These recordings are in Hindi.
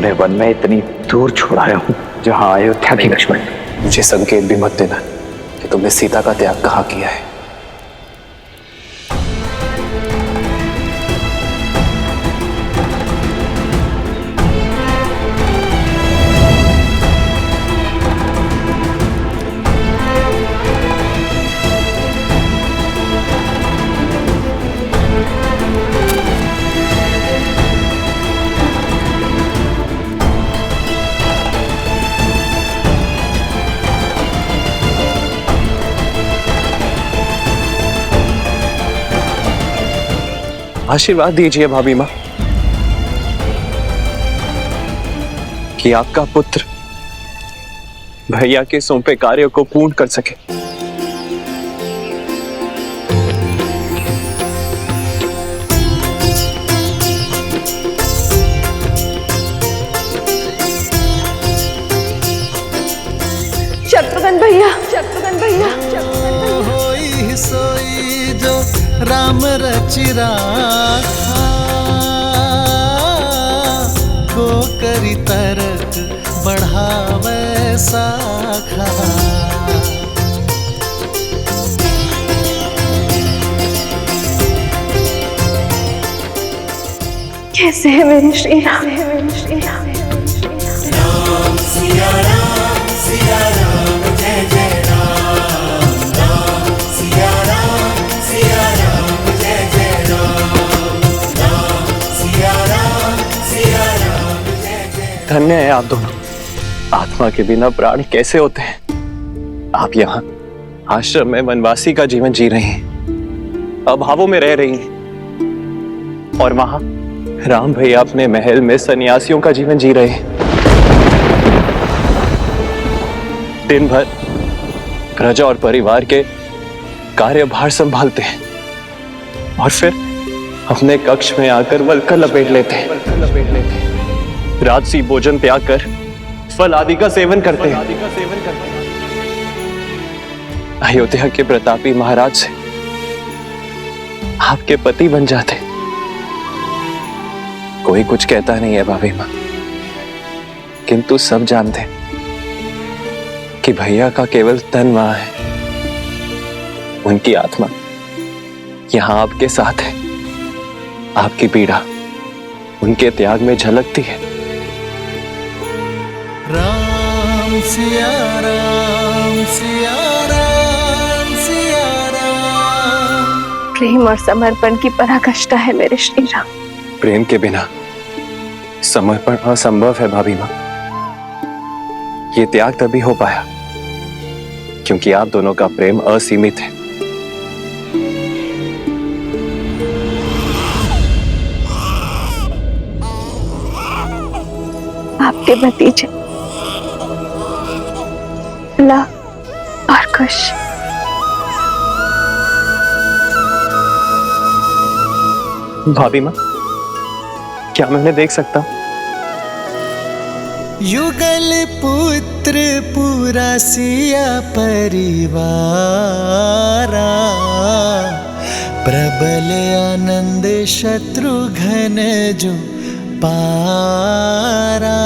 तुम्हें वन में इतनी दूर छोड़ाया हूँ जहाँ अयोध्या की लक्ष्मण। मुझे संकेत भी मत देना कि तुमने सीता का त्याग कहाँ किया है। आशीर्वाद दीजिए भाभी माँ कि आपका पुत्र भैया के सौंपे कार्य को पूर्ण कर सके। शत्रुघ्न भैया, शत्रुघ्न भैया, होई सोई जो राम रचि राखा, को करी तरक बढ़ावे साखा। कैसे है मेरे श्री राम, है मेरे श्री राम। राम सिया राम, सिया राम, जय जय राम। राम सिया राम, सिया राम, जय जय राम। राम सिया राम, सिया राम, जय जय। धन्य है आप दोनों। आत्मा के बिना प्राण कैसे होते हैं। आप यहाँ आश्रम में वनवासी का जीवन जी रही हैं, अभावों में रह रही हैं, और वहां राम भैया अपने महल में सन्यासियों का जीवन जी रहे हैं। दिन भर प्रजा और परिवार के कार्यभार संभालते हैं और फिर अपने कक्ष में आकर वल्कल लपेट लेते हैं। राजसी भोजन त्याग कर फल आदि का सेवन करते हैं। अयोध्या के प्रतापी महाराज से आपके पति बन जाते। कोई कुछ कहता नहीं है भाभी माँ, किंतु सब जानते हैं कि भैया का केवल तन वहां है, उनकी आत्मा यहां आपके साथ है। आपकी पीड़ा उनके त्याग में झलकती है। राम सिया राम, सिया राम, सिया राम। प्रेम और समर्पण की पराकाष्ठा है मेरे श्री राम। प्रेम के बिना समर्पण असंभव है भाभी माँ। ये त्याग तभी हो पाया क्योंकि आप दोनों का प्रेम असीमित है। आपके भतीजे ला और खुश। भाभी माँ, क्या मैं उन्हें देख सकता हूँ? युगल पुत्र पूरा सिया परिवारा, प्रबल आनंद शत्रुघ्न जो पारा।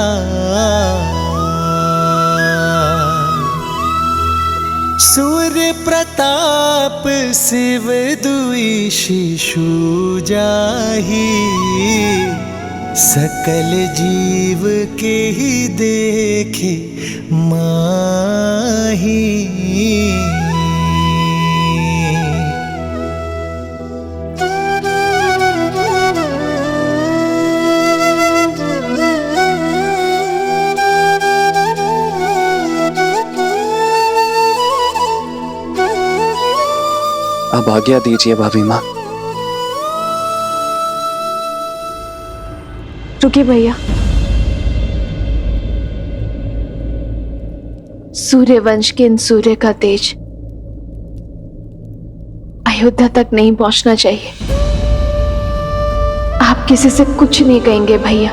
सूर्य प्रताप शिव दुई शिशु जाही, सकल जीव के ही देखे माही। अब आज्ञा दीजिए भाभी माँ। रुकिए भैया, सूर्य वंश के इन सूर्य का तेज अयोध्या तक नहीं पहुंचना चाहिए। आप किसी से कुछ नहीं कहेंगे भैया।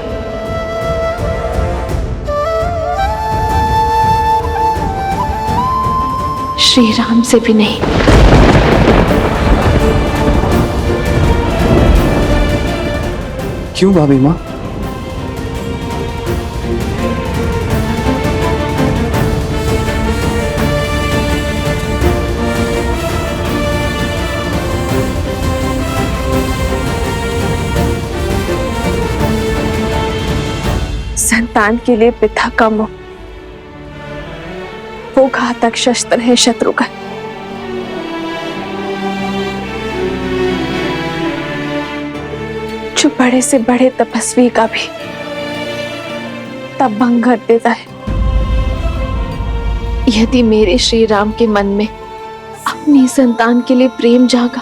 श्री राम से भी नहीं। क्यों भाभी माँ? संतान के लिए पिता का मुख वो घातक शस्त्र है शत्रुघ्न। जो बड़े से बड़े तपस्वी का भी तब भंग कर देता है। यदि मेरे श्री राम के मन में अपनी संतान के लिए प्रेम जागा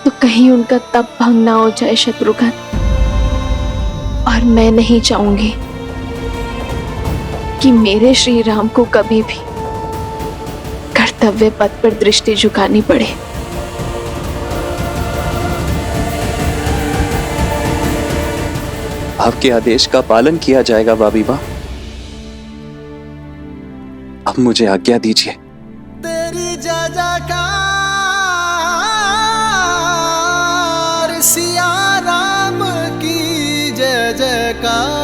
तो कहीं उनका तप भंग ना हो जाए शत्रुघ्न। और मैं नहीं चाहूंगी कि मेरे श्री राम को कभी भी कर्तव्य पथ पर दृष्टि झुकानी पड़े। आपके आदेश का पालन किया जाएगा भाभी माँ। अब मुझे आज्ञा दीजिए। तेरी जय जयकार सिया राम की जय जयकार।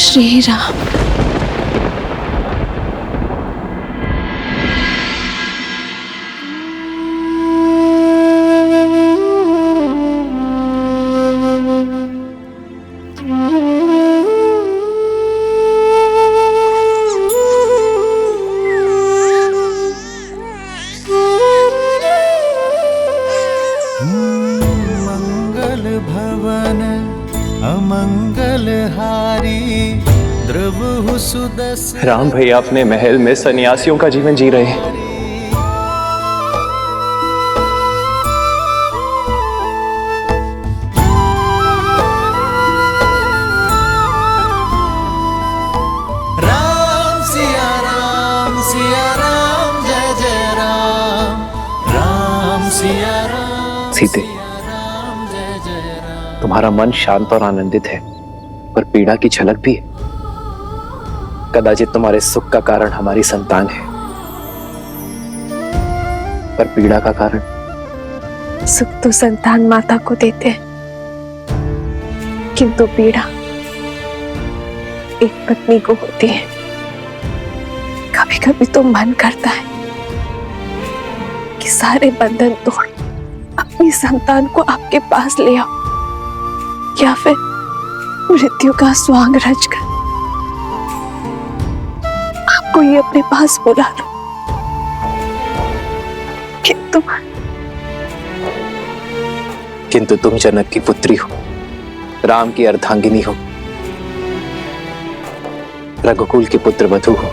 श्री राम। मंगल भवन अमंगल हारी द्रव सुदस। राम भैया अपने महल में सन्यासियों का जीवन जी रहे हैं। राम सिया राम जय जय राम। राम सिया राम सीते, राम जय जय राम। तुम्हारा मन शांत और आनंदित है, पर पीड़ा की झलक भी है। कदाचित तुम्हारे सुख का कारण हमारी संतान है, पर पीड़ा का कारण। सुख तो संतान माता को देते हैं, किंतु पीड़ा एक पत्नी को होती है। कभी कभी तो मन करता है कि सारे बंधन तोड़ अपनी संतान को आपके पास ले आओ, या फिर मृत्यु का स्वांग रचकर आपको ये अपने पास बुला लो। किंतु तुम जनक की पुत्री हो, राम की अर्धांगिनी हो, रघुकुल की पुत्र वधू हो।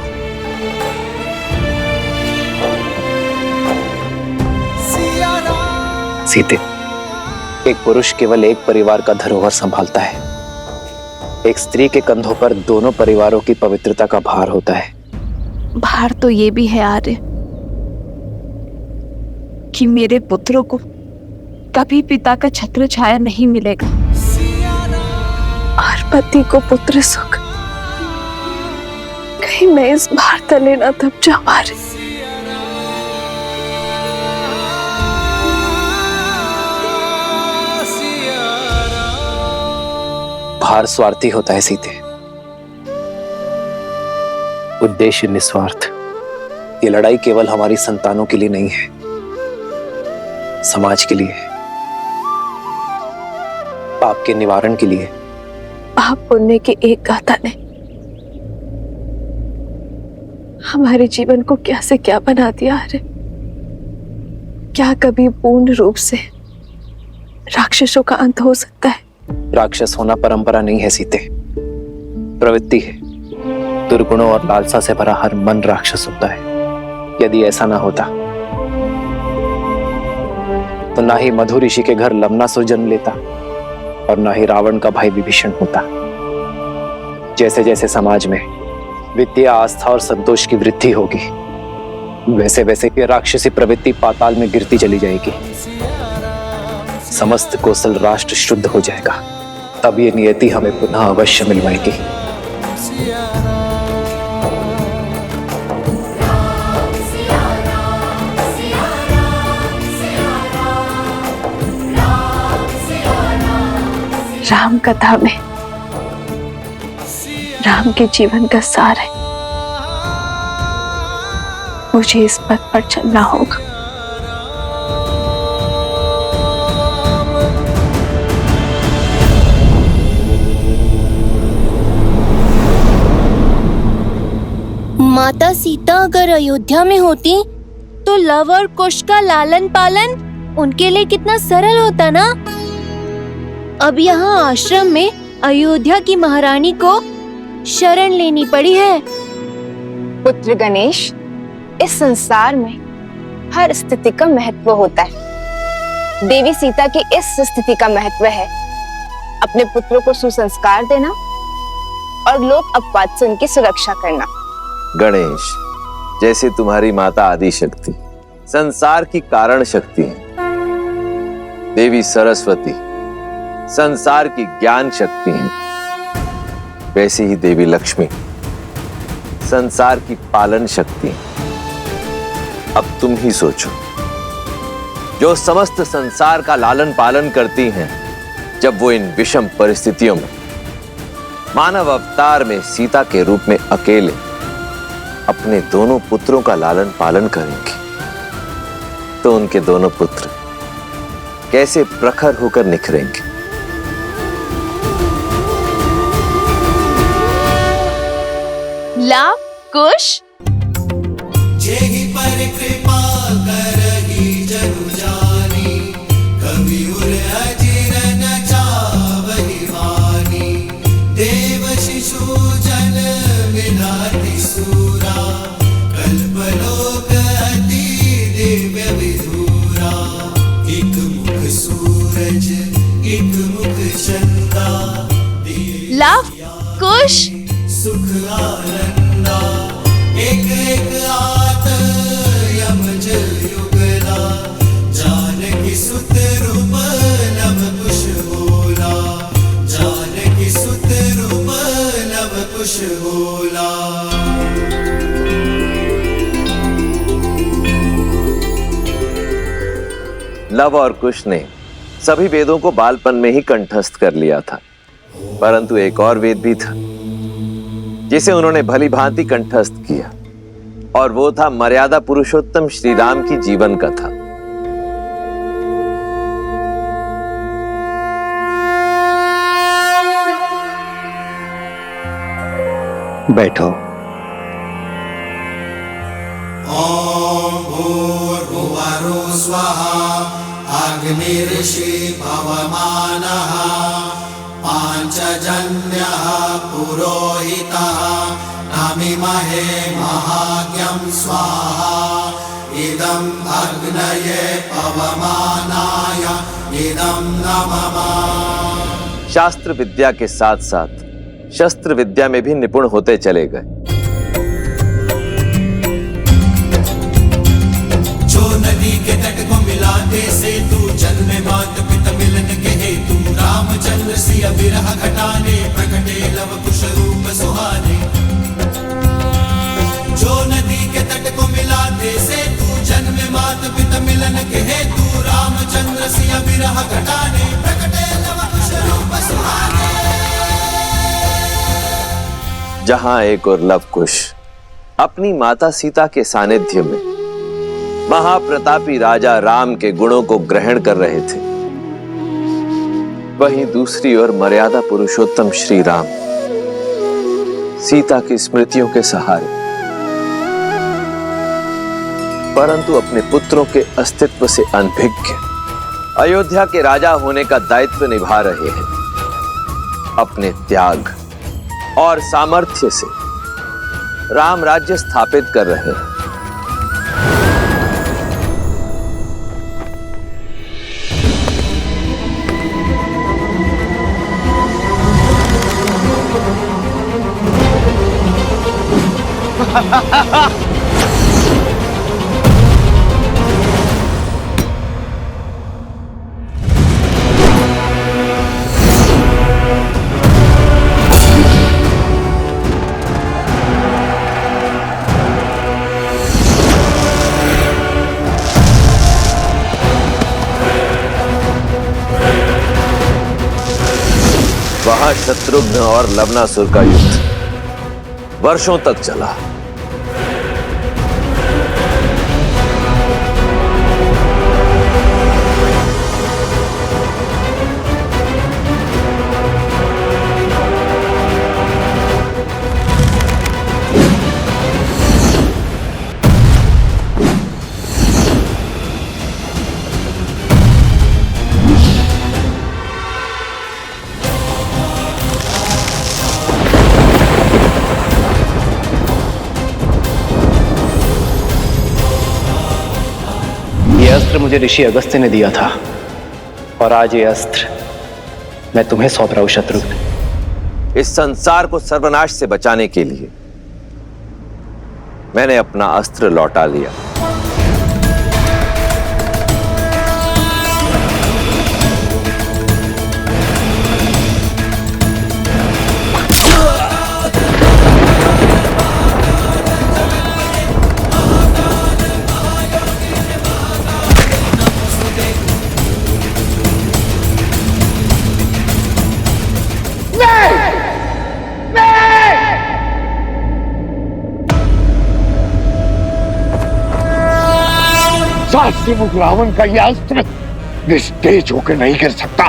सीते, एक पुरुष केवल एक परिवार का धरोहर संभालता है। एक स्त्री के कंधों पर दोनों परिवारों की पवित्रता का भार होता है। भार तो ये भी है आर्य कि मेरे पुत्रों को कभी पिता का छत्र छाया नहीं मिलेगा, और पति को पुत्र सुख। कहीं मैं इस भार तले न दब जाऊं आर्य। भार स्वार्थी होता है सीते, उद्देश्य निस्वार्थ। ये लड़ाई केवल हमारी संतानों के लिए नहीं है, समाज के लिए है, पाप के निवारण के लिए। पाप पुण्य की एक गाथा ने हमारे जीवन को क्या से क्या बना दिया। अरे क्या कभी पूर्ण रूप से राक्षसों का अंत हो सकता है? राक्षस होना परंपरा नहीं है सीते, प्रवृत्ति है। दुर्गुणों और लालसा से भरा हर मन राक्षस होता है। यदि ऐसा ना होता तो ना ही मधु ऋषि के घर लवनासुर जन्म लेता और ना ही रावण का भाई विभीषण होता। जैसे जैसे समाज में वित्तीय आस्था और संतोष की वृद्धि होगी, वैसे वैसे ये राक्षसी प्रवृत्ति पाताल में गिरती चली जाएगी। समस्त कौशल राष्ट्र शुद्ध हो जाएगा, तब ये नियति हमें पुनः अवश्य मिलवाएगी। राम कथा में राम के जीवन का सार है। मुझे इस पथ पर चलना होगा। माता सीता अगर अयोध्या में होती तो लव और कुश का लालन पालन उनके लिए कितना सरल होता ना। अब यहाँ आश्रम में अयोध्या की महारानी को शरण लेनी पड़ी है। पुत्र गणेश, इस संसार में हर स्थिति का महत्व होता है। देवी सीता की इस स्थिति का महत्व है अपने पुत्रों को सुसंस्कार देना और लोक अपवाद से उनकी सुरक्षा करना। गणेश, जैसे तुम्हारी माता आदि शक्ति संसार की कारण शक्ति है, देवी सरस्वती संसार की ज्ञान शक्ति है, वैसे ही देवी लक्ष्मी संसार की पालन शक्ति है। अब तुम ही सोचो, जो समस्त संसार का लालन पालन करती हैं, जब वो इन विषम परिस्थितियों में मानव अवतार में सीता के रूप में अकेले अपने दोनों पुत्रों का लालन पालन करेंगे, तो उनके दोनों पुत्र कैसे प्रखर होकर निखरेंगे। लव कुश जेहि पर कृपा करहि जनु जानी, कवि उर अजिर न चावहि वानी। देव शिशु जन विधाति सूरा, कल्पलोक अति दिव्य विधुरा। एक मुख सूरज एक मुख चंदा, लव कुश सुख आनंदा। एक एक आत यमज युगला, जानकी सुत रूप नव कुश होला। जानकी सुत रूप नव कुश होला। लव और कुश ने सभी वेदों को बालपन में ही कंठस्थ कर लिया था, परंतु एक और वेद भी था जिसे उन्होंने भली भांति कंठस्थ किया, और वो था मर्यादा पुरुषोत्तम श्री राम की जीवन कथा। बैठो। ओम भूर्भुवः स्वः, अग्निर्षि पवमानः। पांचजन्यः पुरोहितः, नमिमहे महाज्ञं स्वाहा। इदं अग्नये पवमानाय, इदं नमः। शास्त्र विद्या के साथ साथ शस्त्र विद्या में भी निपुण होते चले गए। जो नदी के तट को मिलाते सेतु, जन्म मात पिता मिलन के हेतु। रामचंद्र सिया विरह घटाने, प्रकटे लव कुश रूप सुहाने। जो नदी के तट को मिलाते सेतु, जन्म मात पिता मिलन के हेतु। रामचंद्र सिया विरह घटाने, प्रकटे लव कुश रूप सुहाने। जहां एक और लव कुश अपनी माता सीता के सानिध्य में महाप्रतापी राजा राम के गुणों को ग्रहण कर रहे थे, वहीं दूसरी ओर मर्यादा पुरुषोत्तम श्री राम सीता की स्मृतियों के सहारे, परंतु अपने पुत्रों के अस्तित्व से अनभिज्ञ अयोध्या के राजा होने का दायित्व निभा रहे हैं। अपने त्याग और सामर्थ्य से राम राज्य स्थापित कर रहे हैं। वहां शत्रुघ्न और लवनासुर का युद्ध वर्षों तक चला। ये अस्त्र मुझे ऋषि अगस्त्य ने दिया था और आज ये अस्त्र मैं तुम्हें सौंप रहा हूं शत्रुघ्न। इस संसार को सर्वनाश से बचाने के लिए मैंने अपना अस्त्र लौटा लिया। मुख रावण का यह अस्त्र निस्तेज होकर नहीं गिर सकता।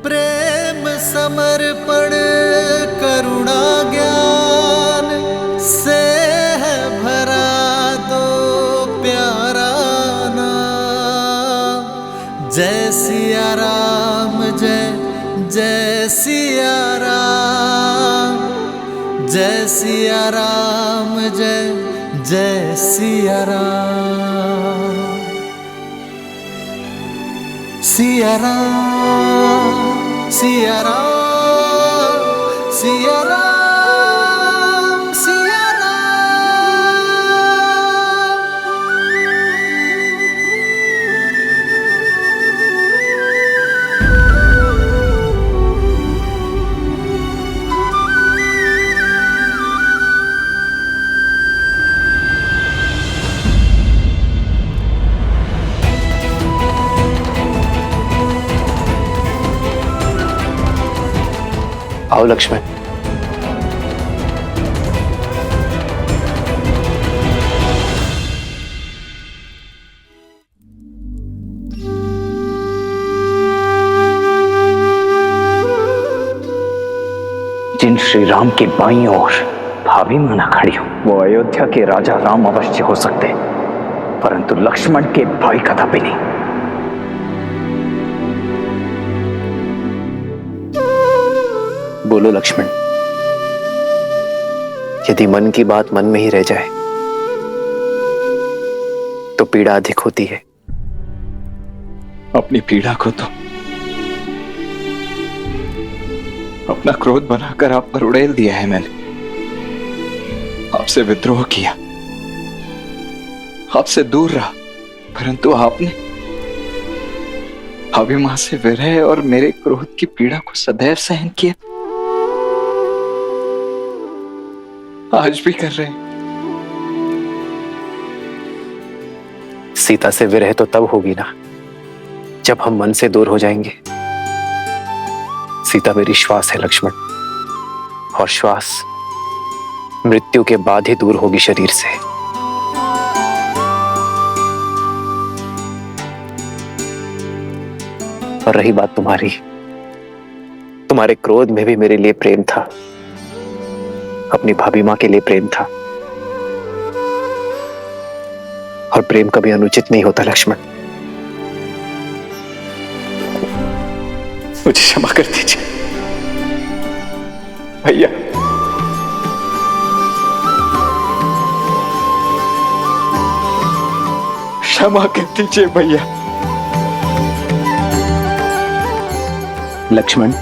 प्रेम समर्पण करुणा ज्ञान से है भरा दो प्यारा नाम। जय सिया राम जय जय सिया राम, जय सिया राम जय जय सिया राम। सिया राम सिया राम सिया राम सिया आओ लक्ष्मण। जिन श्री राम की बाईं ओर भाभी माना खड़ी हो वो अयोध्या के राजा राम अवश्य हो सकते, परंतु लक्ष्मण के भाई कदापि नहीं। बोलो लक्ष्मण, यदि मन की बात मन में ही रह जाए तो पीड़ा अधिक होती है। अपनी पीड़ा को तो अपना क्रोध बनाकर आप पर उड़ेल दिया है मैंने। आपसे विद्रोह किया, आपसे दूर रहा, परंतु आपने अभिमान से विरह और मेरे क्रोध की पीड़ा को सदैव सहन किया। आज भी कर रहे हैं। सीता से विरह तो तब होगी ना जब हम मन से दूर हो जाएंगे। सीता मेरी श्वास है लक्ष्मण, और श्वास मृत्यु के बाद ही दूर होगी शरीर से। और रही बात तुम्हारी, तुम्हारे क्रोध में भी मेरे लिए प्रेम था, अपनी भाभी मां के लिए प्रेम था, और प्रेम कभी अनुचित नहीं होता लक्ष्मण। मुझे क्षमा कर दीजिए भैया। क्षमा कर दीजिए भैया। लक्ष्मण,